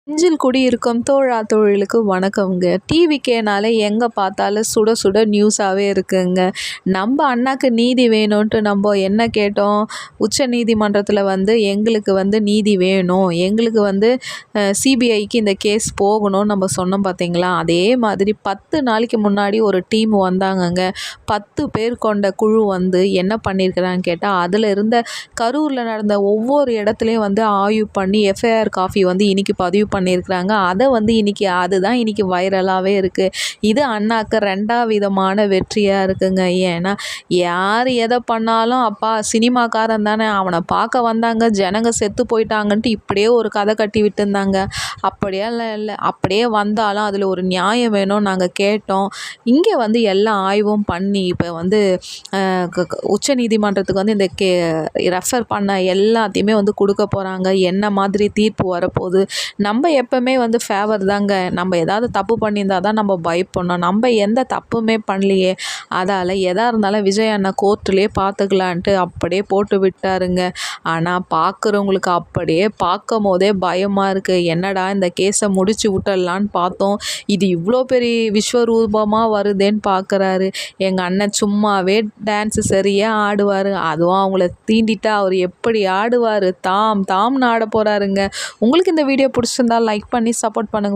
நெஞ்சில் குடியிருக்கும் தோழா தோழிகளுக்கு வணக்கம்ங்க. டிவிக்கேனாலே எங்கே பார்த்தாலும் சுட சுட நியூஸாகவே இருக்குங்க. நம்ம அண்ணாக்கு நீதி வேணும்ன்ட்டு நம்ம என்ன கேட்டோம், உச்ச நீதிமன்றத்தில் எங்களுக்கு நீதி வேணும், எங்களுக்கு சிபிஐக்கு இந்த கேஸ் போகணும்னு நம்ம சொன்னோம் பார்த்தீங்களா. அதே மாதிரி 10 நாளைக்கு முன்னாடி ஒரு டீம் வந்தாங்கங்க. 10 பேர் கொண்ட குழு என்ன பண்ணியிருக்கிறான்னு கேட்டால், அதில் இருந்த கரூரில் நடந்த ஒவ்வொரு இடத்துலையும் ஆய்வு பண்ணி எஃப்ஐஆர் காப்பி இன்னைக்கு பதிவு பண்ணியிருக்கிறாங்க. அதை இன்னைக்கு அதுதான் இன்னைக்கு வைரலாகவே இருக்குது. இது அண்ணாக்கு 2ஆம் விதமான வெற்றியாக இருக்குங்க. ஏன்னா யார் எதை பண்ணாலும் அப்பா சினிமாக்காரன் தானே, அவனை பார்க்க வந்தாங்க, ஜனங்க செத்து போயிட்டாங்கன்ட்டு இப்படியே ஒரு கதை கட்டி விட்டுருந்தாங்க. அப்படியெல்லாம் இல்லை, அப்படியே வந்தாலும் அதில் ஒரு நியாயம் வேணும் நாங்கள் கேட்டோம். இங்கே எல்லா ஆய்வும் பண்ணி இப்போ உச்ச நீதிமன்றத்துக்கு இந்த ரெஃபர் பண்ண எல்லாத்தையுமே கொடுக்க போகிறாங்க. என்ன மாதிரி தீர்ப்பு வரப்போகுது. நம்ம எப்பவுமே ஃபேவர் தாங்க. நம்ம ஏதாவது தப்பு பண்ணியிருந்தா தான் நம்ம பயப்படணும். நம்ம எந்த தப்புமே பண்ணலையே, அதால் எதாக இருந்தாலும் விஜய் அண்ணா கோர்ட்லேயே பார்த்துக்கலான்ட்டு அப்படியே போட்டு விட்டாருங்க. ஆனால் பார்க்குறவங்களுக்கு அப்படியே பார்க்கும் போதே பயமாக இருக்குது. என்னடா இந்த கேஸை முடிச்சு விட்டுடலான்னு பார்த்தோம், இது இவ்வளோ பெரிய விஸ்வரூபமாக வருதேன்னு பார்க்குறாரு. எங்கள் அண்ணன் சும்மாவே டான்ஸு சரியாக ஆடுவார். அதுவும் அவங்கள தீண்டிட்டா அவர் எப்படி ஆடுவார், தாம்னு ஆட போகிறாருங்க. உங்களுக்கு இந்த வீடியோ பிடிச்சிருந்தா லைக் பண்ணி சப்போர்ட் பண்ணுங்கள்.